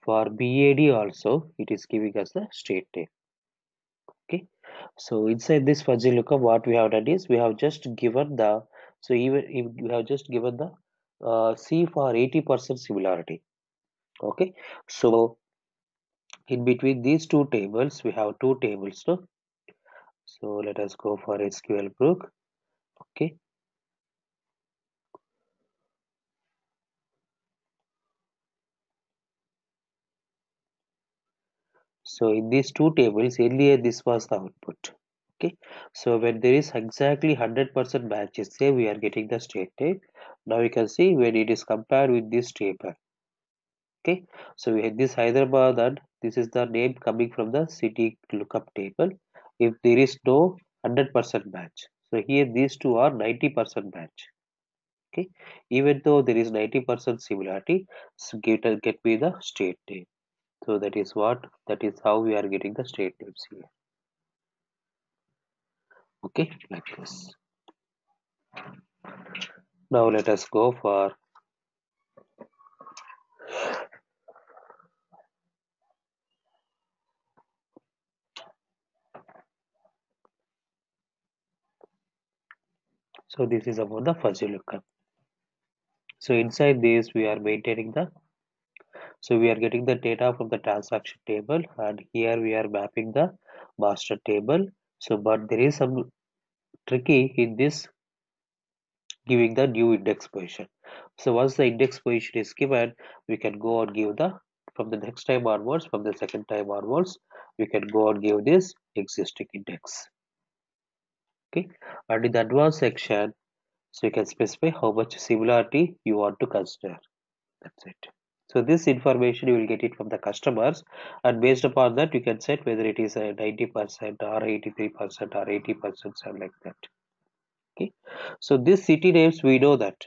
For BAD also, it is giving us the state name. Okay, so inside this fuzzy lookup, what we have done is we have just given the, so even if we have just given the C for 80% similarity. Okay, so in between these two tables, we have two tables. No? So let us go for SQL Brook. Okay, so in these two tables, earlier this was the output. Okay, so when there is exactly 100% matches, say we are getting the state name. Now you can see when it is compared with this table. Okay, so we had this Hyderabad and this is the name coming from the city lookup table. If there is no 100% match, so here these two are 90% match. Okay, even though there is 90% similarity, so get me the state name. So that is how we are getting the state names here. Okay, like this. Now let us go for, so this is about the fuzzy lookup. So inside this we are maintaining the, so we are getting the data from the transaction table and here we are mapping the master table. So but there is some tricky in this giving the new index position. So once the index position is given, we can go and give the, from the next time onwards, from the second time onwards, we can go and give this existing index. Okay, and in the advanced section, so you can specify how much similarity you want to consider. That's it. So this information you will get it from the customers, and based upon that you can set whether it is a 90% or 83% or 80%, something like that. Okay. So these city names we know that.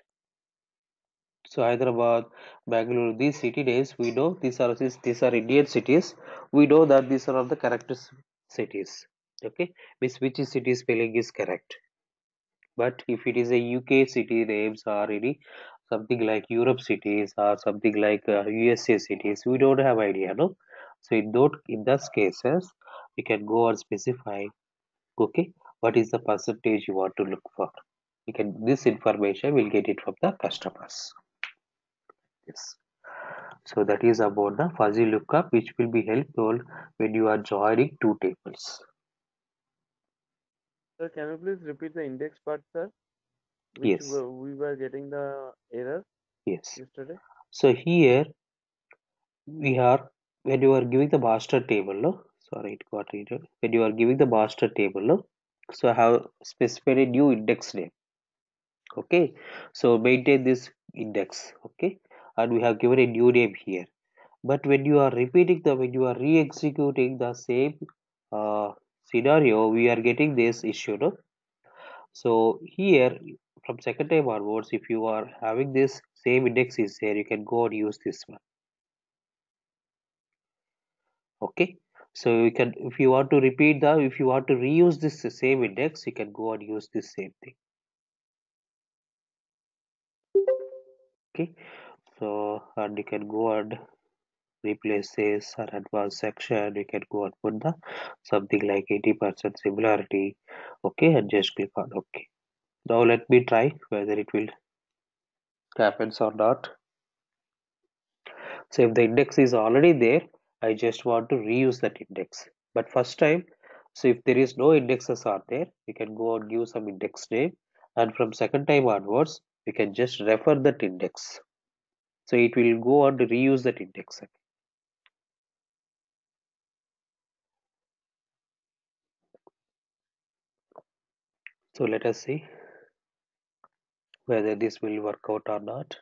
So Hyderabad, Bangalore, these city names we know these are Indian cities. We know that these are all the correct cities. Okay, means which city spelling is correct. But if it is a UK city names or any something like Europe cities or something like USA cities, we don't have idea, no. So in those cases, we can go and specify, okay, what is the percentage you want to look for. You can this information will get it from the customers. Yes. So that is about the fuzzy lookup, which will be helpful when you are joining two tables. Sir, can you please repeat the index part, sir? Which Yes, we were getting the error yes. yesterday. So here we are, when you are giving the master table, no, sorry, it got read. When you are giving the master table, no, so I have specified a new index name. Okay, so maintain this index. Okay, and we have given a new name here. But when you are repeating the, when you are re-executing the same uh, scenario, we are getting this issue, no. So here from second time onwards, if you are having this same index is there, you can go and use this one. Okay, so you can, if you want to repeat the, if you want to reuse this same index, you can go and use this same thing. Okay, so and you can go and replace this or advanced section, you can go and put the something like 80% similarity. Okay, and just click on OK. Now let me try whether it will happens or not. So if the index is already there, I just want to reuse that index. But first time, so if there is no indexes are there, you can go and give some index name, and from second time onwards, you can just refer that index. So it will go on to reuse that index. So let us see whether this will work out or not.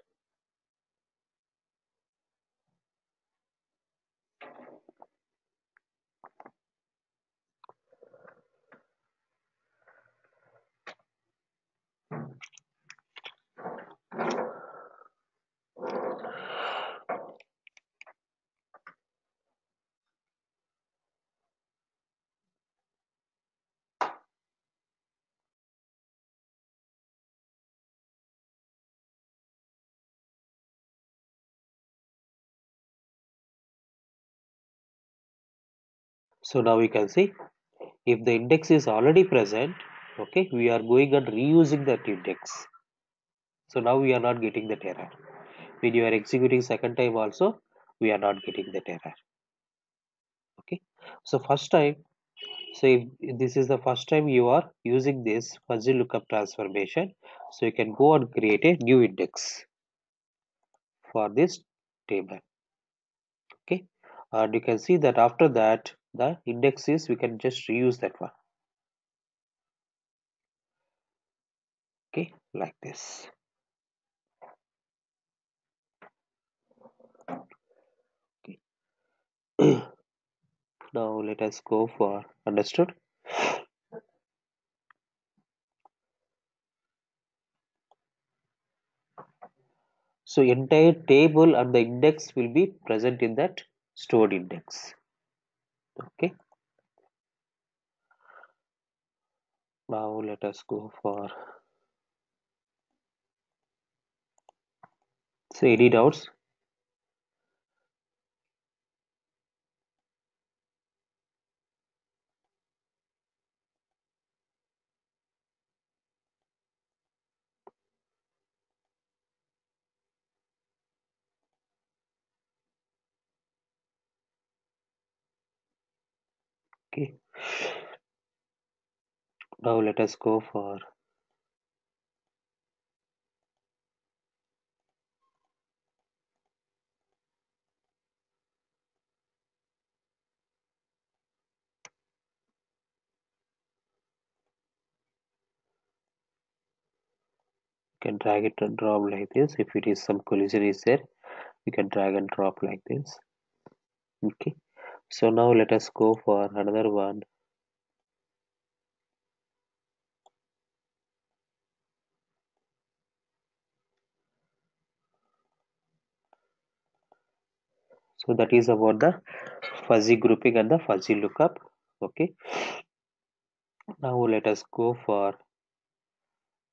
So now we can see if the index is already present, okay, we are going and reusing that index. So now we are not getting that error. When you are executing second time also, we are not getting that error. Okay. So first time, so if this is the first time you are using this fuzzy lookup transformation, so you can go and create a new index for this table. Okay. And you can see that after that, the index is, we can just reuse that one. Okay, like this. Okay. Now let us go for understood. So entire table and the index will be present in that stored index. Okay. Now let us go for, so any doubts? Okay. Now let us go for, can drag it and drop like this. If it is some collision is there, we can drag and drop like this. Okay. So now let us go for another one. So that is about the fuzzy grouping and the fuzzy lookup. Okay. Now let us go for,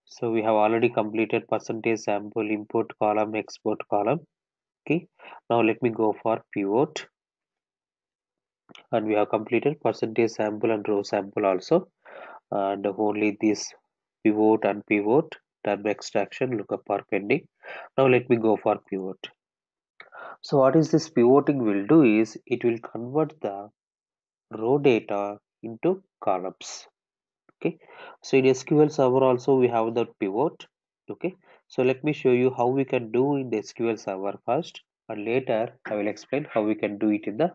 so we have already completed percentage sample import column, export column. Okay. Now let me go for pivot, and we have completed percentage sample and row sample also, and only this pivot and pivot, tab extraction, lookup are pending. Now let me go for pivot. So what is this pivoting will do is it will convert the row data into columns. Okay, so in SQL Server also we have the pivot. Okay, so let me show you how we can do in the SQL Server first, and later I will explain how we can do it in the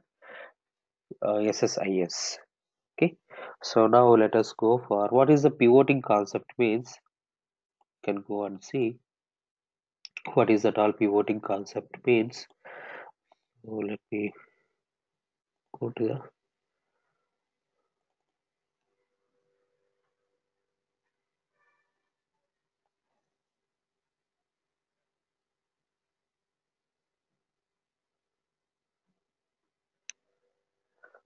SSIS. Okay, so now let us go for what is the pivoting concept means. You can go and see what is that all pivoting concept means. So let me go to the,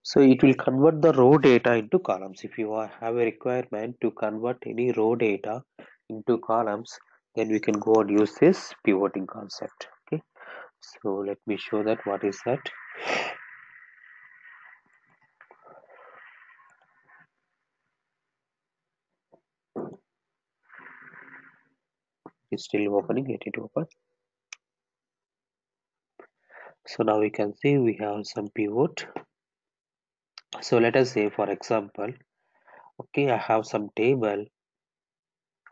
so it will convert the raw data into columns. If you have a requirement to convert any raw data into columns, then we can go and use this pivoting concept. Okay, so let me show that what is that. It's still opening, let it open. So now we can see we have some pivot. So let us say for example, okay, I have some table.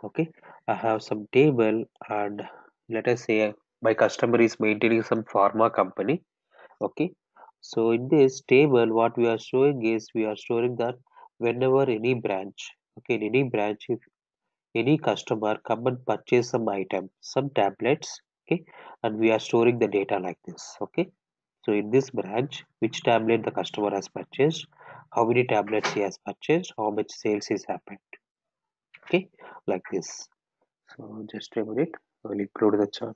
Okay, I have some table, and let us say my customer is maintaining some pharma company. Okay, so in this table what we are showing is we are storing that whenever any branch, okay, in any branch, if any customer come and purchase some item, some tablets, okay, and we are storing the data like this. Okay, so in this branch, which tablet the customer has purchased, how many tablets he has purchased, how much sales is happened. Okay, like this. So just a minute, I will include the chart.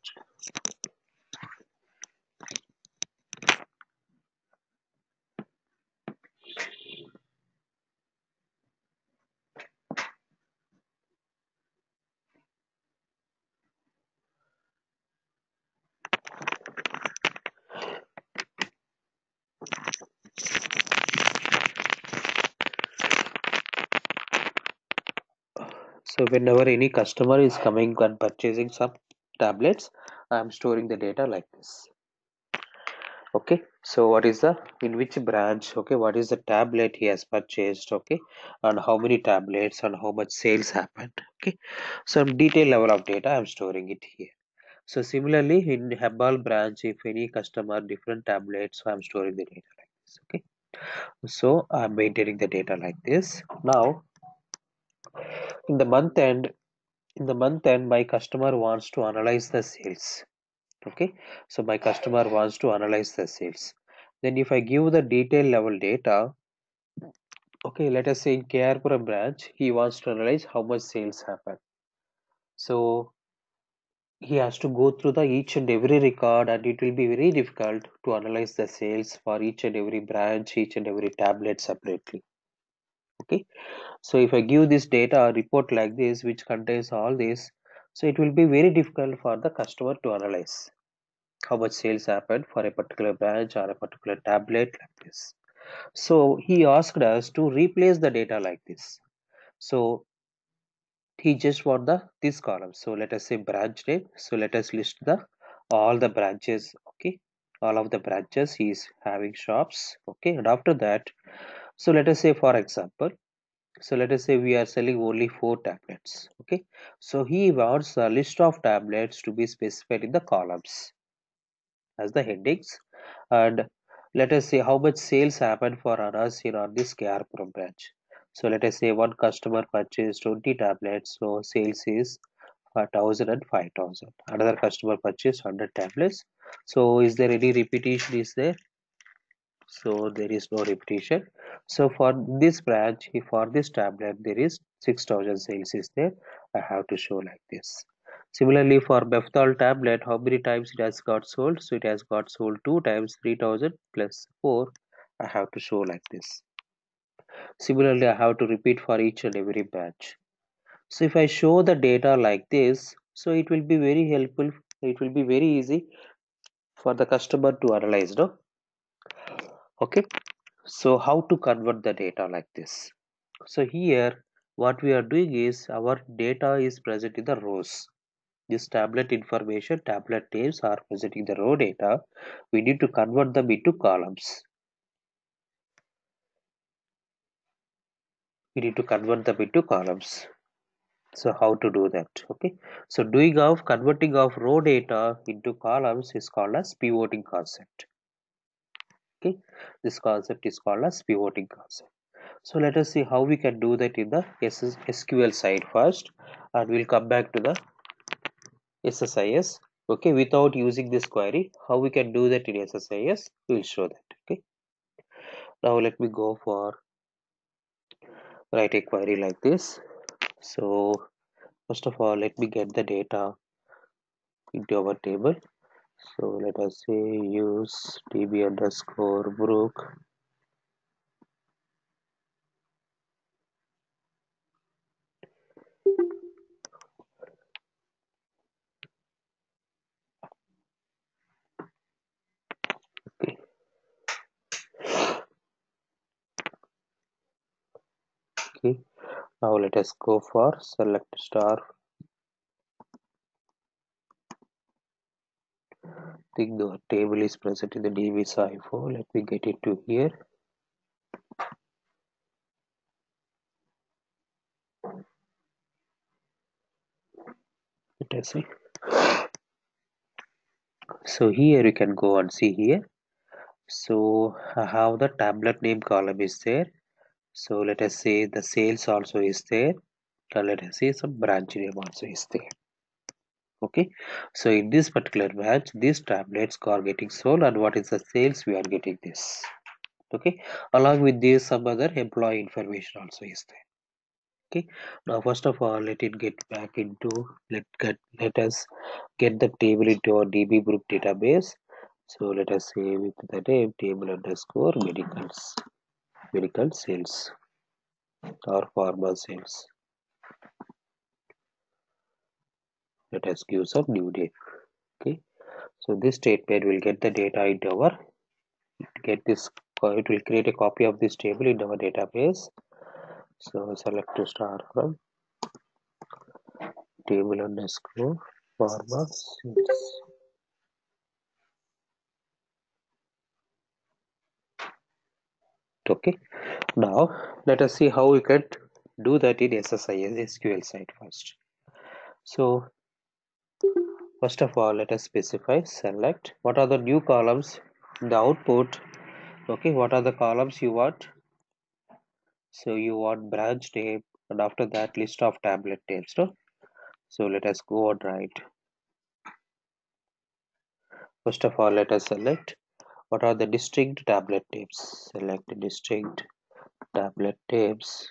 So whenever any customer is coming and purchasing some tablets, I am storing the data like this. Okay, so what is the in which branch? Okay, what is the tablet he has purchased? Okay, and how many tablets and how much sales happened? Okay, some detailed level of data I'm storing it here. So similarly in Hebbal branch, if any customer different tablets, so I'm storing the data like this. Okay, so I'm maintaining the data like this. Now in the month end, my customer wants to analyze the sales. Okay, so my customer wants to analyze the sales. Then if I give the detail level data, okay, let us say in KRPuram branch, he wants to analyze how much sales happen. So he has to go through the each and every record, and it will be very difficult to analyze the sales for each and every branch, each and every tablet separately. Okay, so if I give this data report like this, which contains all this, so it will be very difficult for the customer to analyze how much sales happened for a particular branch or a particular tablet like this. So he asked us to replace the data like this. So he just want the this column. So let us say branch name. So let us list the all the branches. Okay, all of the branches he is having shops. Okay, and after that, so let us say for example, so let us say we are selling only 4 tablets. Okay, so he wants a list of tablets to be specified in the columns as the headings, and let us say how much sales happened for us in on this KRPuram branch. So let us say one customer purchased 20 tablets, so sales is 1000 and 5000. Another customer purchased 100 tablets. So is there any repetition is there? So there is no repetition. So for this branch, if for this tablet there is 6000 sales is there, I have to show like this. Similarly for Beftal tablet, how many times it has got sold? So it has got sold 2 times, 3000 plus 4. I have to show like this. Similarly, I have to repeat for each and every batch. So if I show the data like this, so it will be very helpful. It will be very easy for the customer to analyze, no? Okay. So how to convert the data like this? So here what we are doing is our data is present in the rows. This tablet information, tablet names are present in the row data. We need to convert them into columns. We need to convert them into columns. So how to do that? Okay. So converting of row data into columns is called as pivoting concept. Okay. This concept is called as pivoting concept. So let us see how we can do that in the SQL side first, and we'll come back to the SSIS. Okay, without using this query, how we can do that in SSIS, we'll show that. Okay, now let me go for write a query like this. So first of all, let me get the data into our table. So let us say use db underscore brook. Okay, okay. Now let us go for select star. I think the table is present in the db Let me get it to here. Let us see. So here you can go and see here. So I have the tablet name column is there. So let us say the sales also is there. And let us say some branch name also is there. Okay. So in this particular batch, these tablets are getting sold, and what is the sales we are getting this. Okay. Along with this, some other employee information also is there. Okay. Now first of all, let it get back into let us get the table into our dbBrook database. So let us say with the name table underscore medical sales or pharma sales. Let us give some new name. Okay, so this statement will get the data into our it will create a copy of this table in our database. So select to start from table underscore pharma sales. Okay, now let us see how we can do that in SSIS SQL side first. So first of all, let us specify select what are the new columns in the output. Okay, what are the columns you want? So you want branch name, and after that list of tablet names. No? So let us go and write. First of all, let us select what are the distinct tablet names. Select distinct tablet names.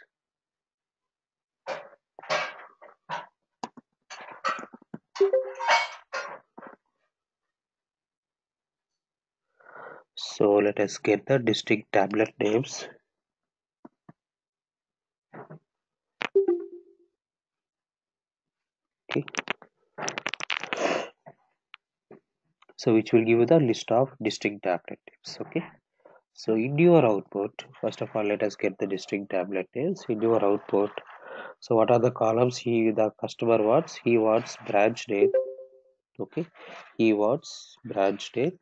So let us get the distinct tablet names. Okay. So which will give you the list of distinct tablet names. Okay. So in your output, first of all, let us get the distinct tablet names in your output. So what are the columns the customer wants? He wants branch name. Okay. He wants branch name.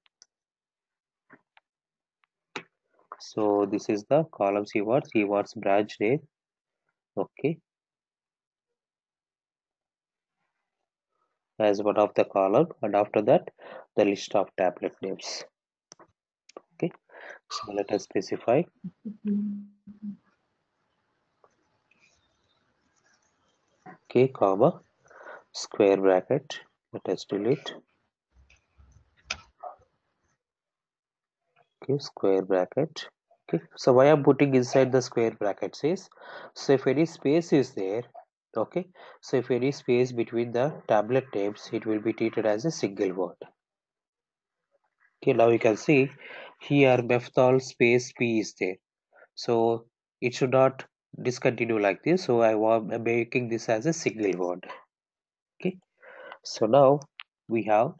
So this is the columns he wants. He wants branch name. Okay. As one of the column, and after that the list of tablet names. Okay. So let us specify k comma square bracket. Let us delete. Okay, square bracket. Okay, so why I'm putting inside the square brackets is, so if any space is there, okay, so if any space between the tablet names, it will be treated as a single word. Okay, now you can see here mephthol space p is there, so it should not discontinue like this, so I'm making this as a single word. Okay, so now we have,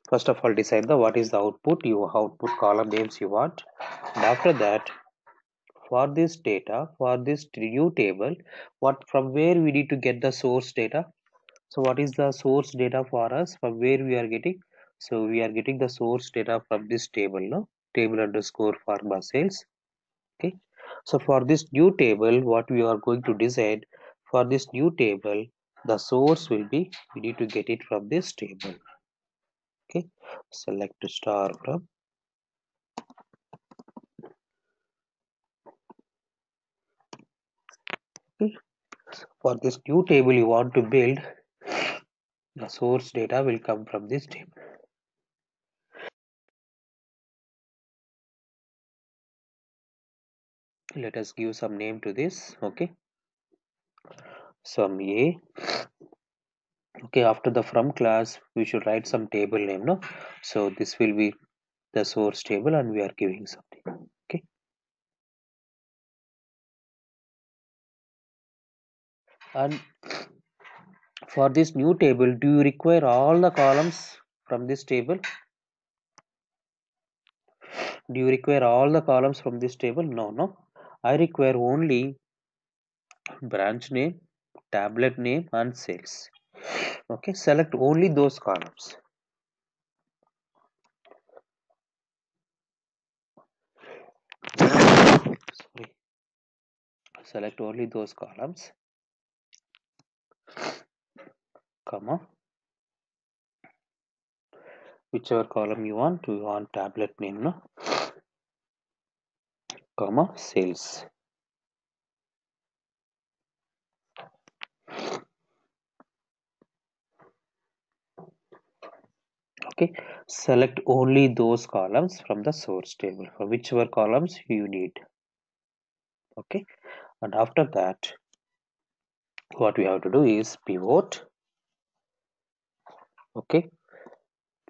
first of all, decide the what is the output, you output column names you want, and after that for this data, for this new table, what from where we need to get the source data. So what is the source data for us, from where we are getting? So we are getting the source data from this table, no? Table underscore pharma sales. Okay, so for this new table, what we are going to decide, for this new table, the source will be, we need to get it from this table. Okay, select star from. Okay. For this new table you want to build, the source data will come from this table. Let us give some name to this. Okay, some a. Okay, after the from class we should write some table name, no? So this will be the source table and we are giving something. Okay, and for this new table, do you require all the columns from this table? Do you require all the columns from this table? No. I require only branch name, tablet name and sales. Okay, select only those columns. Sorry. Select only those columns, comma, whichever column you want tablet name, no, comma, sales. Okay, select only those columns from the source table for whichever columns you need. Okay, and after that what we have to do is pivot. Okay,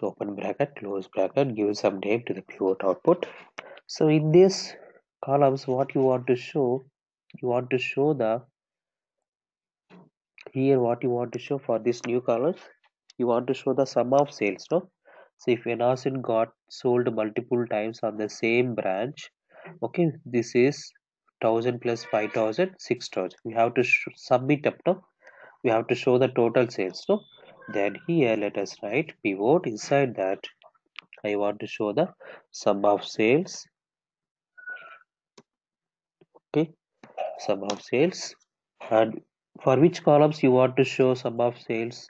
open bracket, close bracket, give some name to the pivot output. So in this columns, what you want to show, you want to show the, here what you want to show for this new colors, you want to show the sum of sales, no? So if Enasin got sold multiple times on the same branch, okay, this is 1000 plus 5000, 6000. We have to submit up, no? we have to show the total sales. So then here let us write pivot. Inside that I want to show the sum of sales. Okay, sum of sales. And for which columns you want to show sum of sales?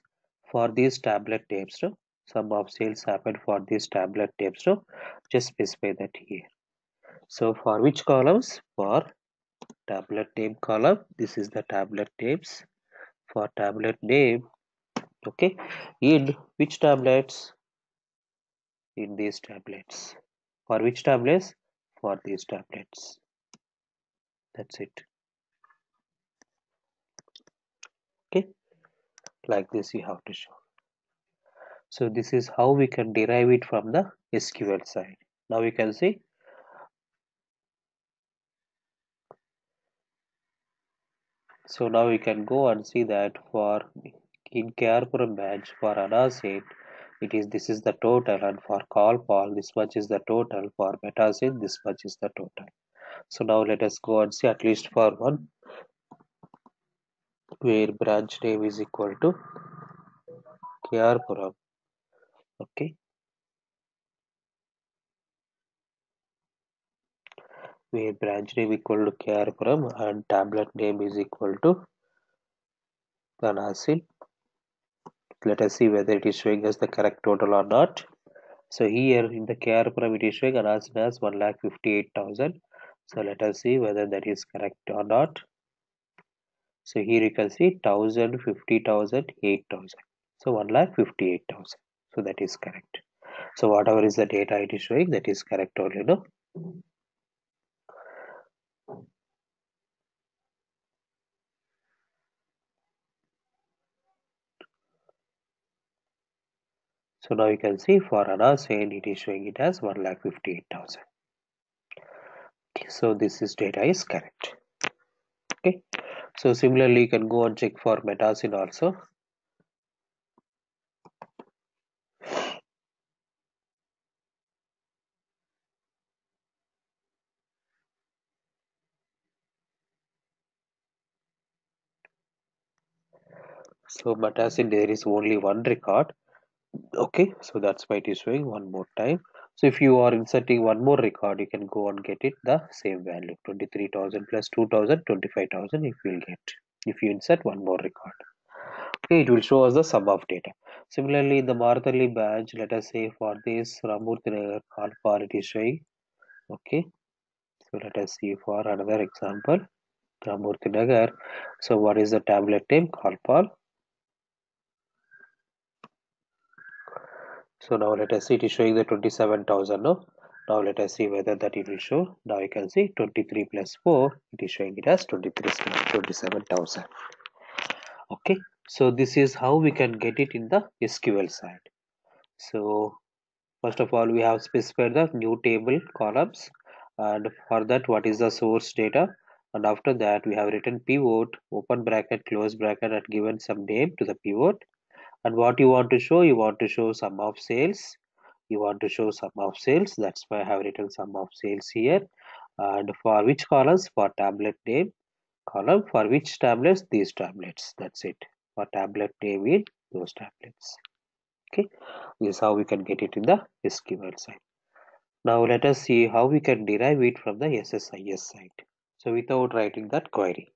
For these tablet names. So sum of sales happen for these tablet names. So just specify that here. So for which columns? For tablet name column. This is the tablet names. For tablet name, okay, in which tablets? In these tablets. For which tablets? For these tablets. That's it. Okay, like this you have to show. So this is how we can derive it from the SQL side. Now we can see. So now we can go and see that for in Kyaarpuram batch for Anasin, this is the total, and for Kalpal this much is the total, for Metasin this much is the total. So now let us go and see at least for one where branch name is equal to Kyaarpuram. Okay, where branch name equal to Kyaarpuram and tablet name is equal to Anasin. Let us see whether it is showing us the correct total or not. So here in the Kyaarpuram it is showing Anasin as 1,58,000. So let us see whether that is correct or not. So here you can see 1,000, 50,000, 8,000. So 1,58,000. So that is correct. So whatever is the data it is showing, that is correct only, no? So now you can see for Anasin it is showing it as 1,58,000. Okay, so this is data is correct. Okay. So similarly you can go and check for Metasin also. So Metasin there is only one record. Okay, so that's why it is showing one more time. So if you are inserting one more record, you can go and get it the same value, 23,000 plus 2,000, 25,000 if you will get. If you insert one more record. Okay, it will show us the sum of data. Similarly, in the Martali batch, let us say for this Ramurthy Nagar alpha it is showing. Okay, so let us see for another example. Ramurthy Nagar. So what is the tablet name? Kalpal. So now let us see it is showing the 27,000. No. Now let us see whether that it will show. Now you can see 23 plus 4. It is showing it as 27,000. Okay. So this is how we can get it in the SQL side. So first of all, we have specified the new table columns, and for that what is the source data, and after that we have written pivot, open bracket, close bracket, and given some name to the pivot. And what you want to show, you want to show sum of sales. You want to show sum of sales, that's why I have written sum of sales here. And for which columns? For tablet name column. For which tablets? These tablets. That's it. For tablet name in those tablets. Okay, this is how we can get it in the SQL side. Now let us see how we can derive it from the SSIS side. So without writing that query.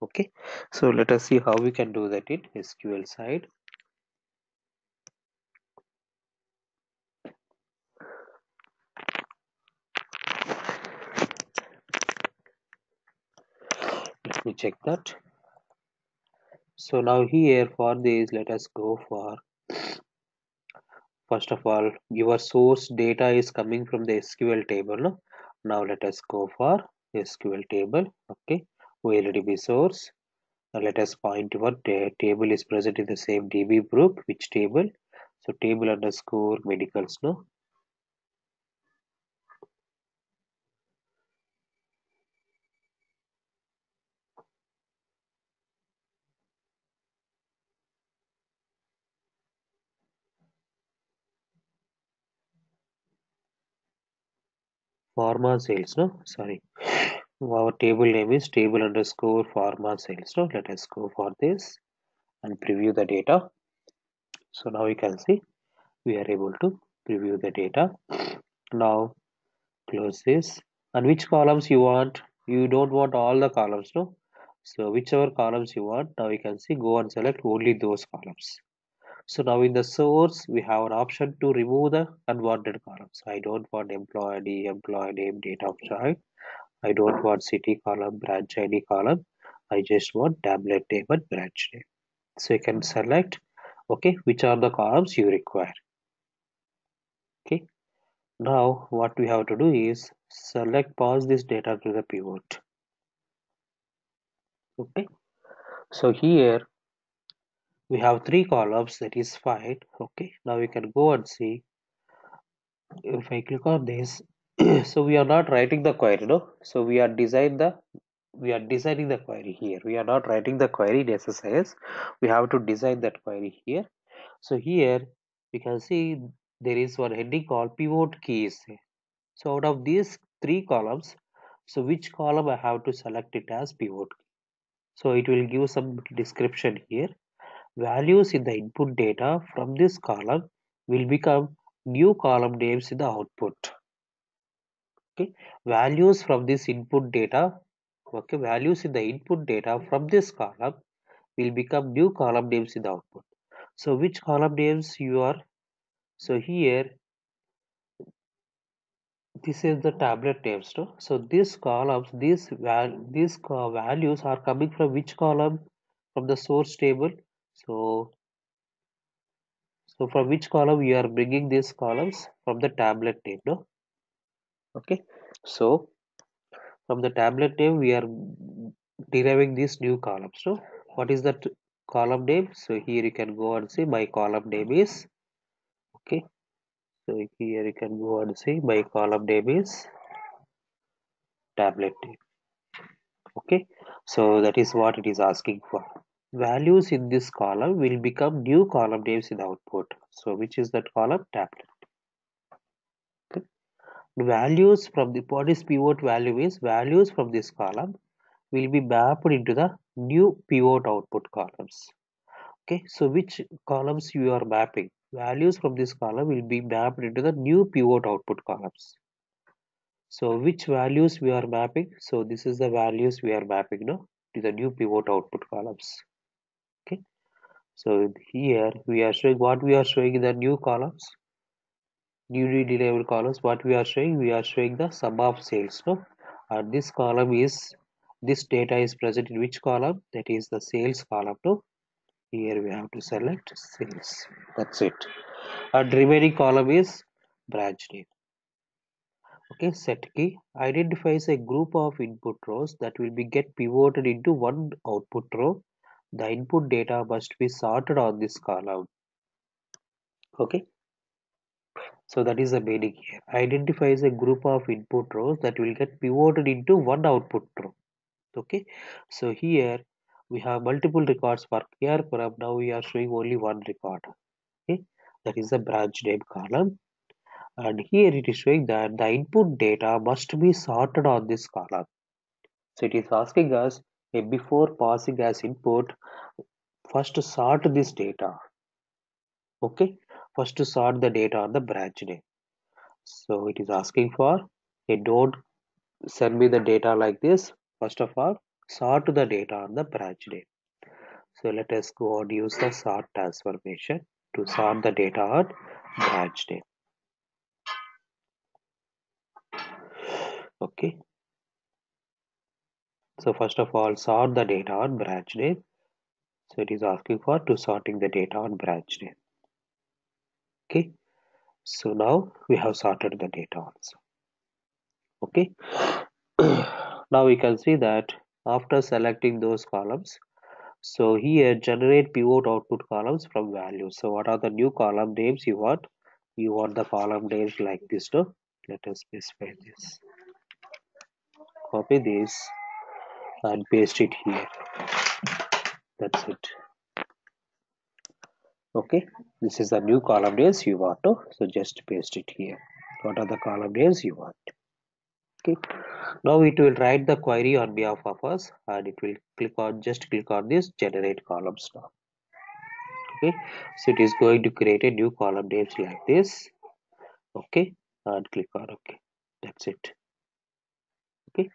Okay, so let us see how we can do that in SQL side. Let me check that. So now here for this, let us go for, first of all, your source data is coming from the SQL table. No? Now let us go for SQL table. Okay, OLDB source. Now let us point to what table is present in the same DB group. Which table? So table underscore medicals. No. Pharma sales. No, sorry. Our table name is table underscore pharma sales. No, let us go for this. and preview the data. So now you can see we are able to preview the data. Now close this. And which columns you want? You don't want all the columns, no? So whichever columns you want, now you can see go and select only those columns. So now in the source, we have an option to remove the unwanted columns. I don't want employee ID, employee name, date of join. I don't want city column, branch ID column. I just want tablet name and branch name. So you can select, okay, which are the columns you require. Okay. Now what we have to do is select pass this data to the pivot. Okay. So here we have three columns, that is fine. Okay. Now we can go and see if I click on this. So we are not writing the query, no? So we are designing the query here. We are not writing the query in SSIS. We have to design that query here. So here we can see there is one heading called pivot keys. So out of these three columns, so which column I have to select it as pivot? So it will give some description here. Values in the input data from this column will become new column names in the output. Okay, values from this input data. Okay, values in the input data from this column will become new column names in the output. So which column names you are? So here this is the tablet names, no? So these columns, these values are coming from which column? From the source table. So from which column you are bringing these columns? From the tablet name, no? Okay. So from the tablet name we are deriving these new columns. So what is that column name? So here you can go and see my column name is, okay. So here you can go and see my column name is tablet name. Okay, so that is what it is asking for. Values in this column will become new column names in the output. So which is that column? Tablet. Okay. Values from the what is pivot value is values from this column will be mapped into the new pivot output columns. Okay, so which columns you are mapping? Values from this column will be mapped into the new pivot output columns. So which values we are mapping? So this is the values we are mapping, no, to the new pivot output columns. Okay, so here we are showing what we are showing in the new columns, newly delivered columns. What we are showing? We are showing the sum of sales, no, and this column is, this data is present in which column? That is the sales column, no. Here we have to select sales. That's it. And remaining column is branch name. Okay, set key identifies a group of input rows that will be get pivoted into one output row. The input data must be sorted on this column. Okay, so that is the meaning here. Identifies a group of input rows that will get pivoted into one output row. Okay, so here we have multiple records for care column. Now we are showing only one record. Okay, that is the branch name column. And here it is showing that the input data must be sorted on this column. So it is asking us before passing as input, first sort this data. Okay, first to sort the data on the branch name. So it is asking for a don't send me the data like this. First of all, sort the data on the branch name. So let us go and use the sort transformation to sort the data on branch name. Okay. So first of all, sort the data on branch name. So it is asking for to sorting the data on branch name. Okay. So now we have sorted the data also. Okay. Now we can see that after selecting those columns, so here generate pivot output columns from values. So what are the new column names you want? You want the column names like this, no? Let us specify this. Copy this and paste it here. That's it. Okay, this is the new column names you want to. So just paste it here. What are the column names you want? Okay. Now it will write the query on behalf of us, and it will click on this generate columns now. Okay, so it is going to create a new column names like this. Okay, and click on OK. That's it. Okay,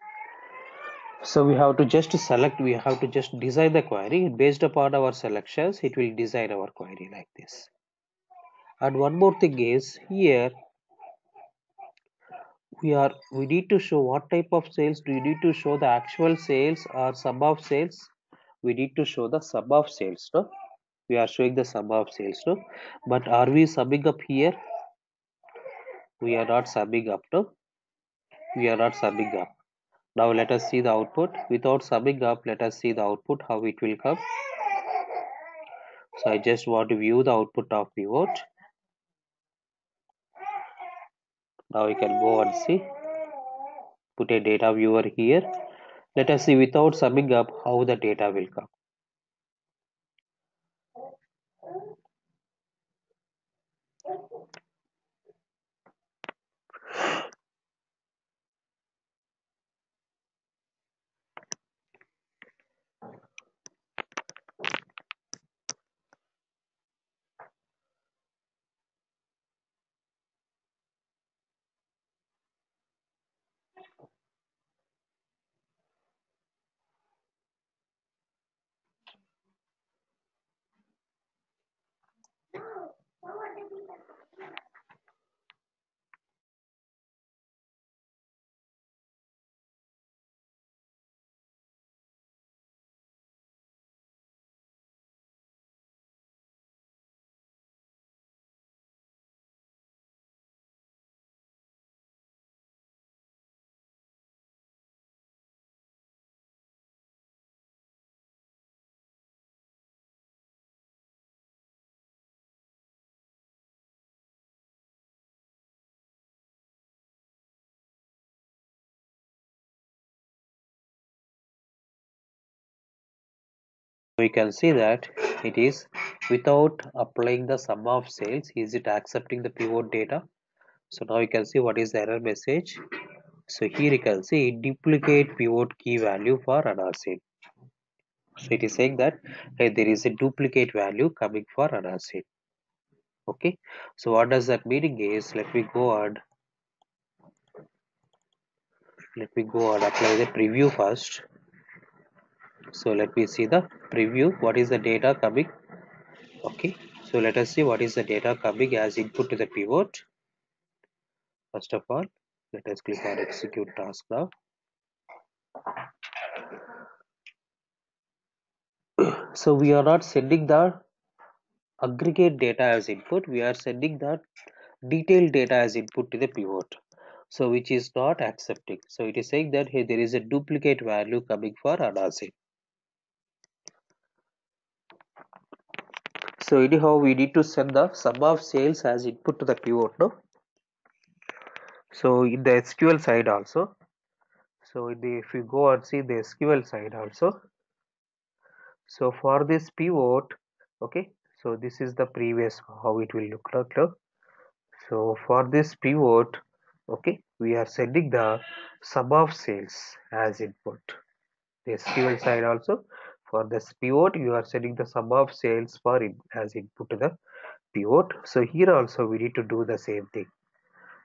so we have to just select, we have to just design the query based upon our selections. It will design our query like this. And one more thing is here we need to show what type of sales. Do you need to show the actual sales or sum of sales? We need to show the sum of sales, no? We are showing the sum of sales, no? But are we summing up here? We are not summing up, no? We are not summing up. Now let us see the output. Without summing up, let us see the output, how it will come. So I just want to view the output of pivot. Now you can go and see. Put a data viewer here. Let us see without summing up how the data will come. We can see that it is without applying the sum of sales. Is it accepting the pivot data? So now you can see what is the error message. So here you can see duplicate pivot key value for Anasin. So it is saying that hey, there is a duplicate value coming for Anasin. Okay, so what does that meaning is, let me go and apply the preview first. So let me see the preview. What is the data coming? Okay, so let us see what is the data coming as input to the pivot. First of all, let us click on execute task now. So we are not sending the aggregate data as input, we are sending the detailed data as input to the pivot. So which is not accepting. So it is saying that hey, there is a duplicate value coming for Anasin. So anyhow, we need to send the sum of sales as input to the pivot, no? So in the SQL side also, if you go and see the SQL side also, so for this pivot, okay, so this is the previous how it will look like. No? So for this pivot, okay, we are sending the sum of sales as input. The SQL side also, for this pivot, you are sending the sum of sales for as input to the pivot. So here also we need to do the same thing.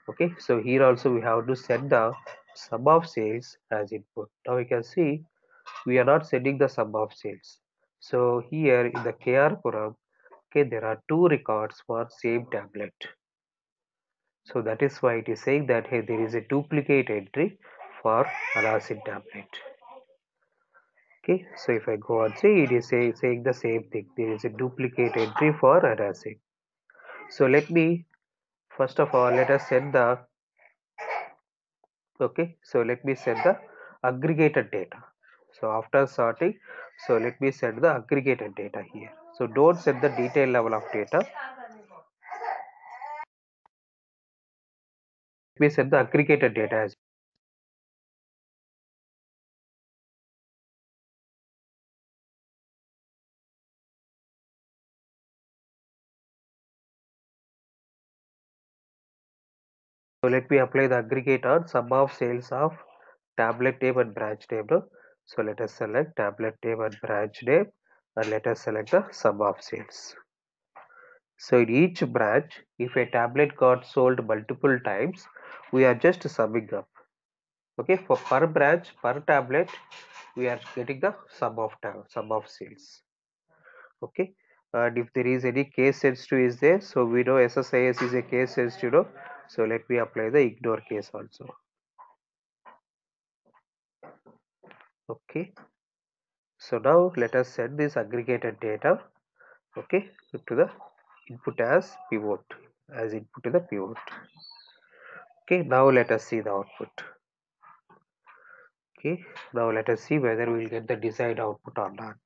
Okay, so here also we have to send the sum of sales as input. Now we can see we are not sending the sum of sales. So here in the KR column, okay, there are two records for same tablet. So that is why it is saying that hey, there is a duplicate entry for Anasin tablet. Okay, so if I go and see, it is saying the same thing. There is a duplicate entry for Anasin. So let me first of all let us set the okay. So let me set the aggregated data. So after sorting, so let me set the aggregated data here. So don't set the detail level of data. Let me set the aggregated data as. So let me apply the aggregate on sum of sales of tablet name and branch name. No? So let us select tablet name and branch name, and let us select the sum of sales. So in each branch, if a tablet got sold multiple times, we are just summing up. Okay, for per branch, per tablet, we are getting the sum of sales. Okay, and if there is any case sensitive is there, so we know SSIS is a case sensitive, no? So let me apply the ignore case also. Okay, so now let us send this aggregated data, okay, to the input as pivot, as input to the pivot. Okay, now let us see the output. Okay, now let us see whether we will get the desired output or not.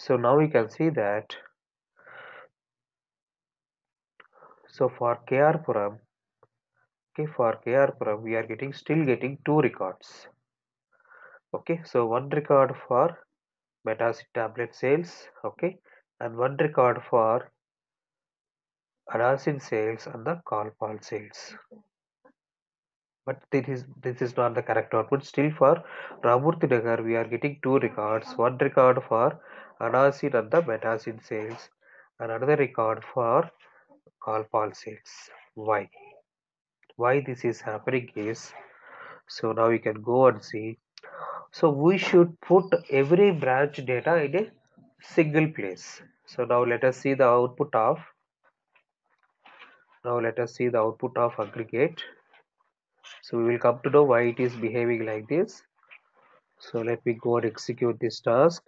So now we can see that, so for KR okay, for KR we are still getting two records. Okay, so one record for Metacid tablet sales, okay, and one record for Adacin sales and the Calpol sales. But this is not the correct output. Still for Ramurthy Nagar we are getting two records. One record for Adacin and the Metacid sales, and another record for Calpol sales. Why? Why this is happening is, so now we can go and see. So we should put every branch data in a single place. So now let us see the output of, aggregate. So we will come to know why it is behaving like this. So let me go and execute this task.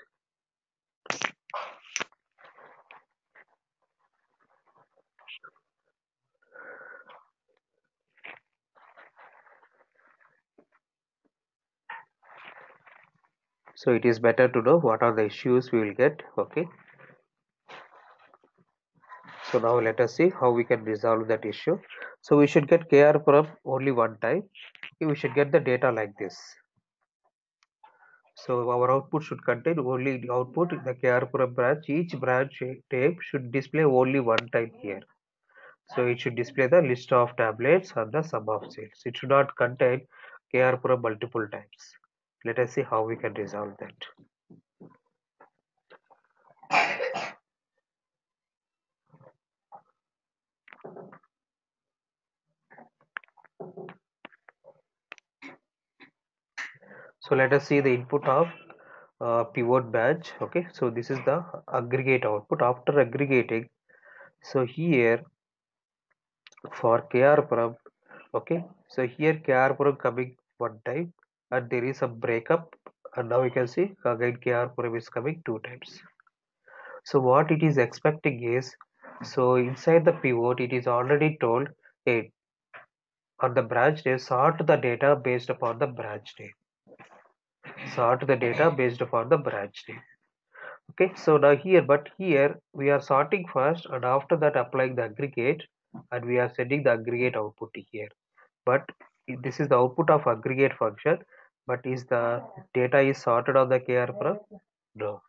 So it is better to know what are the issues we will get. Okay. So now let us see how we can resolve that issue. So we should get KR from only one time. Okay, we should get the data like this. So our output should contain only the output in the KR branch. Each branch tape should display only one time here. So it should display the list of tablets and the sum of sales. It should not contain KR multiple times. Let us see how we can resolve that. So let us see the input of pivot batch. Okay, so this is the aggregate output. After aggregating, so here for KR param, okay, so here KR param coming one time, and there is a breakup, and now you can see again KR param is coming two times. So what it is expecting is, so inside the pivot it is already told, hey, on the branch name sort the data based upon the branch name. Sort the data based upon the branch name. Okay, so now here, but here we are sorting first and after that applying the aggregate, and we are sending the aggregate output here. But this is the output of aggregate function, but is the data is sorted on the KR from? No.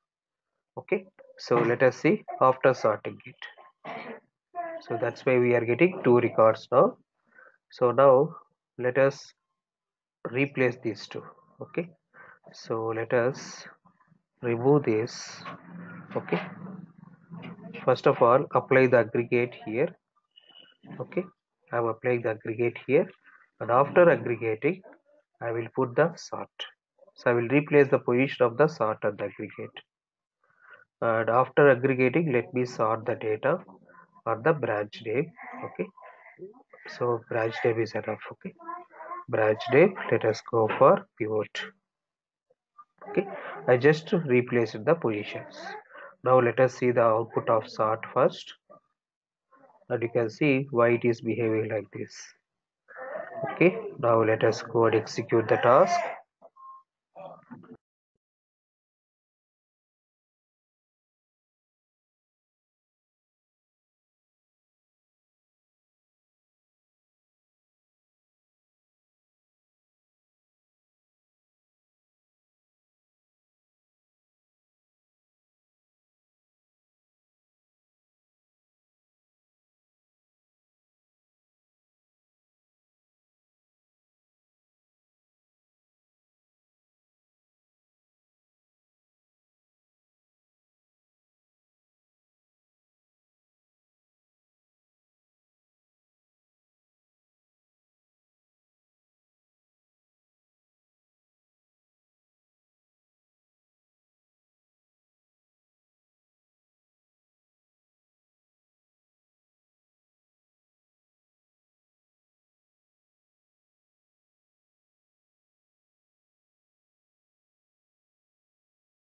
Okay, so let us see after sorting it. So that's why we are getting two records now. So now let us replace these two. Okay, so let us remove this. Okay, first of all apply the aggregate here. Okay, I am applying the aggregate here, and after aggregating I will put the sort. So I will replace the position of the sort and the aggregate, and after aggregating let me sort the data or the branch name. Okay, So branch name is enough. Okay, branch name. Let us go for pivot. Okay, I just replaced the positions. Now let us see the output of sort first, and you can see why it is behaving like this. Okay, now let us go and execute the task.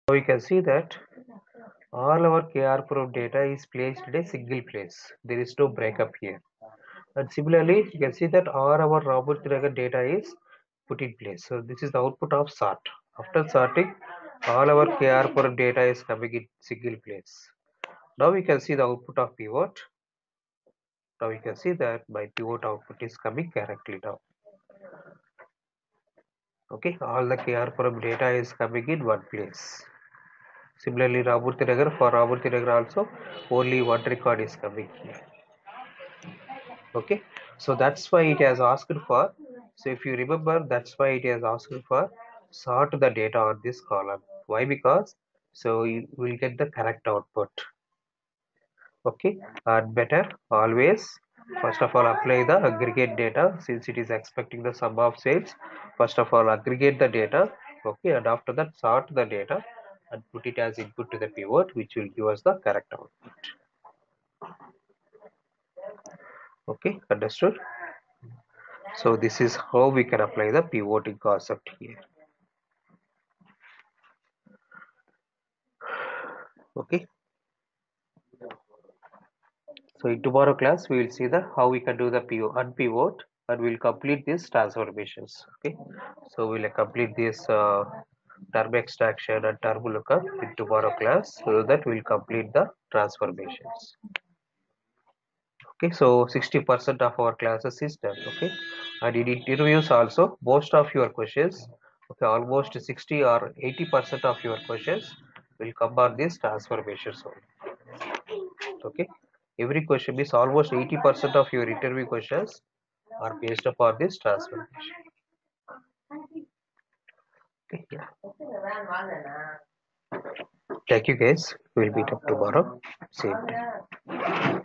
Now you can see that all our KR proof data is placed in a single place. There is no breakup here. And similarly, you can see that all our Robert Traeger data is put in place. So this is the output of sort. After sorting, all our KR proof data is coming in single place. Now we can see the output of pivot. Now we can see that my pivot output is coming correctly now. Okay, all the KR proof data is coming in one place. Similarly, Ramurthy Nagar, for Ramurthy Nagar also only one record is coming here. Okay, so that's why it has asked for. So if you remember, that's why it has asked for sort the data on this column. Why? Because so you will get the correct output. Okay, and better always. First of all, apply the aggregate data since it is expecting the sum of sales. First of all, aggregate the data. Okay, and after that, sort the data and put it as input to the pivot, which will give us the correct output. Okay, understood? So this is how we can apply the pivoting concept here. Okay. So in tomorrow class we will see the how we can do the unpivot and we'll complete these transformations. Okay. So we'll complete this term extraction and term lookup in tomorrow class so that we'll complete the transformations. Okay, so 60% of our classes is done. Okay, and in interviews also most of your questions, okay, almost 60 or 80% of your questions will come on these transformations only. Okay, every question is almost 80% of your interview questions are based upon this transformation. Okay, yeah. Thank you guys. We'll meet up tomorrow. Same time.